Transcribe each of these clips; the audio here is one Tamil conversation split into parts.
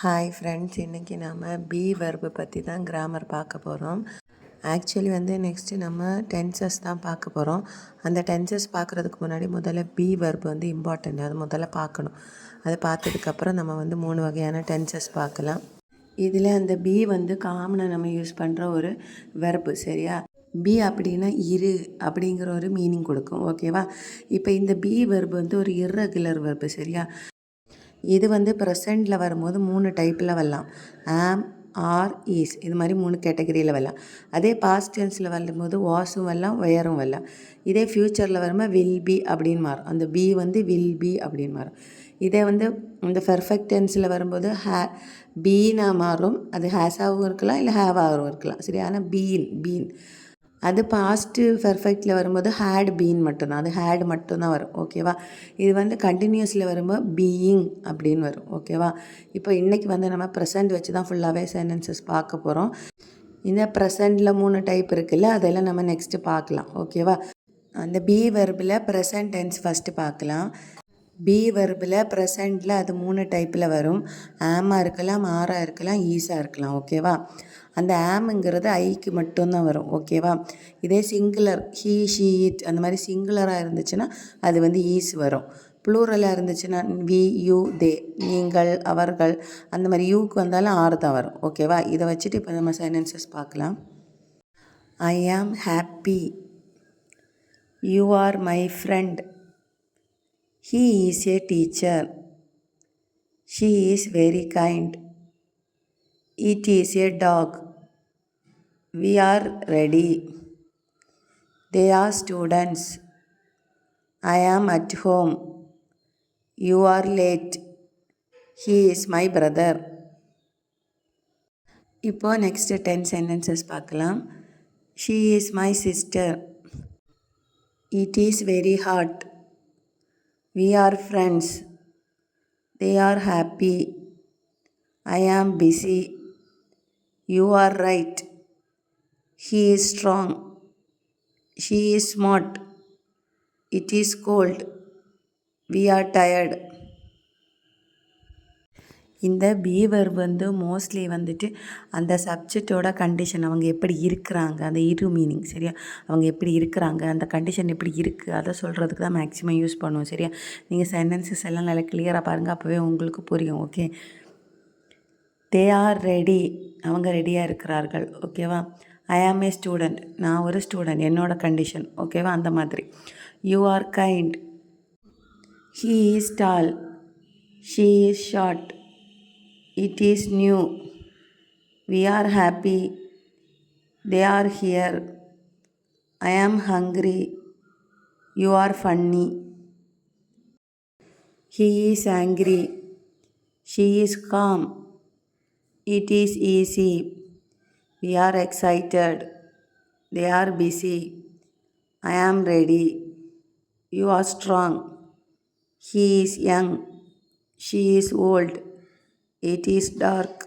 ஹாய் ஃப்ரெண்ட்ஸ், இன்றைக்கி நம்ம பி வெர்பு பற்றி தான் கிராமர் பார்க்க போகிறோம். ஆக்சுவலி நெக்ஸ்ட்டு நம்ம டென்சஸ் தான் பார்க்க போகிறோம். அந்த டென்சஸ் பார்க்குறதுக்கு முன்னாடி முதல்ல பி வெர்பு இம்பார்ட்டண்ட், அது முதல்ல பார்க்கணும். அதை பார்த்ததுக்கப்புறம் நம்ம 3 வகையான டென்சஸ் பார்க்கலாம். இதில் அந்த பி காமனாக நம்ம யூஸ் பண்ணுற ஒரு வெர்பு, சரியா? பி அப்படின்னா இரு அப்படிங்கிற ஒரு மீனிங் கொடுக்கும், ஓகேவா? இப்போ இந்த பி வெர்பு ஒரு இர்ரெகுலர் வெர்பு, சரியா? இது ப்ரெசண்டில் வரும்போது 3 டைப்பில் வரலாம். ஆம், ஆர், ஈஸ், இது மாதிரி 3 கேட்டகரியில் வரலாம். அதே பாஸ்ட் டென்ஸில் வரும்போது வாஸும் வரலாம், வேரும் வரலாம். இதே ஃப்யூச்சரில் வரும்போது வில் பி அப்படின்னு மாறும். அந்த பி வில் பி அப்படின்னு மாறும். இதே இந்த பெர்ஃபெக்ட் டென்ஸில் வரும்போது பீனா மாறும். அது ஹேஸாகவும் இருக்கலாம், இல்லை ஹேவாகவும் இருக்கலாம், சரி? ஆனால் பீன் அது பாஸ்ட்டு பெர்ஃபெக்டில் வரும்போது ஹேட் பீன் மட்டும்தான், அது ஹேட் மட்டும்தான் வரும், ஓகேவா? இது கண்டினியூஸில் வரும்போது பீயிங் அப்படின்னு வரும், ஓகேவா? இப்போ இன்றைக்கி நம்ம ப்ரெசண்ட் வச்சு தான் ஃபுல்லாகவே சென்டென்சஸ் பார்க்க போகிறோம். இந்த ப்ரெசண்டில் 3 டைப் இருக்குல்ல, அதெல்லாம் நம்ம நெக்ஸ்ட்டு பார்க்கலாம், ஓகேவா? அந்த பி வெர்பில் ப்ரெசன்ட் டென்ஸ் ஃபஸ்ட்டு பார்க்கலாம். பி வெர்பில் ப்ரெசண்டில் அது 3 டைப்பில் வரும். ஆமாக இருக்கலாம், ஆராக இருக்கலாம், ஈஸாக இருக்கலாம், ஓகேவா? அந்த ஆம்ங்கிறது ஐக்கு மட்டும்தான் வரும், ஓகேவா? இதே சிங்குலர் ஹீ, ஷீ, இட் அந்த மாதிரி சிங்குலராக இருந்துச்சுன்னா அது ஈஸ் வரும். ப்ளூரலாக இருந்துச்சுன்னா வி, யூ, தே, நீங்கள், அவர்கள், அந்த மாதிரி யூக்கு வந்தாலும் ஆறு தான் வரும், ஓகேவா? இதை வச்சுட்டு இப்போ நம்ம சென்டென்சஸ் பார்க்கலாம். I am happy. You are my friend. He is a teacher. She is very kind. It is a dog. We are ready. They are students. I am at home. You are late. He is my brother. இப்போ நெக்ஸ்ட் 10 சென்டென்சஸ் பார்க்கலாம். She is my sister. It is very hot. We are friends. They are happy. I am busy. You are right. He is strong. She is smart. It is cold. We are tired. இந்த பி வெர்ப் மோஸ்ட்லி அந்த சப்ஜெக்டோட கண்டிஷன், அவங்க எப்படி இருக்கிறாங்க, அந்த இரு மீனிங், சரியா? அவங்க எப்படி இருக்கிறாங்க, அந்த கண்டிஷன் எப்படி இருக்குது, அதை சொல்கிறதுக்கு தான் மேக்ஸிமம் யூஸ் பண்ணுவோம், சரியா? நீங்கள் சென்டென்சஸ் எல்லாம் நல்லா கிளியராக பாருங்கள், அப்போவே உங்களுக்கு புரியும், ஓகே? தே ஆர் ரெடி, அவங்க ரெடியாக இருக்கிறார்கள், ஓகேவா? ஐ ஆம் ஏ ஸ்டூடெண்ட், நான் ஒரு ஸ்டூடெண்ட், என்னோட கண்டிஷன், ஓகேவா? அந்த மாதிரி. You are kind. He is tall. She is short. It is new. We are happy. They are here. I am hungry. You are funny. He is angry. She is calm. It is easy. We are excited. They are busy. I am ready. You are strong. He is young. She is old. It is dark.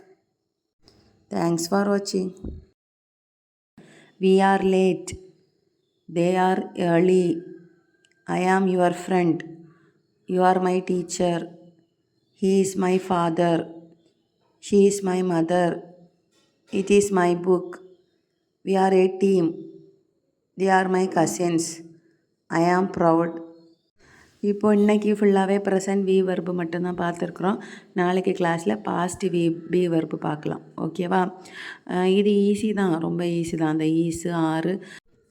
Thanks for watching. We are late. They are early. I am your friend. You are my teacher. He is my father. She is my mother. It is my book. We are a team. They are my cousins. I am proud. இப்போ இன்றைக்கி ஃபுல்லாகவே ப்ரெசன்ட் வி வெர்பு மட்டும்தான் பார்த்துருக்குறோம். நாளைக்கு கிளாஸில் பாஸ்ட் பி வெர்பு பார்க்கலாம், ஓகேவா? இது ஈஸி தான், ரொம்ப ஈஸி தான். அந்த ஈஸு, ஆறு,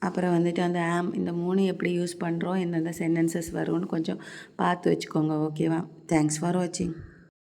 அப்புறம் அந்த ஆம், இந்த 3 எப்படி யூஸ் பண்ணுறோம், எந்தெந்த சென்டென்சஸ் வரும்னு கொஞ்சம் பார்த்து வச்சுக்கோங்க, ஓகேவா? தேங்க்ஸ் ஃபார் வாட்சிங்.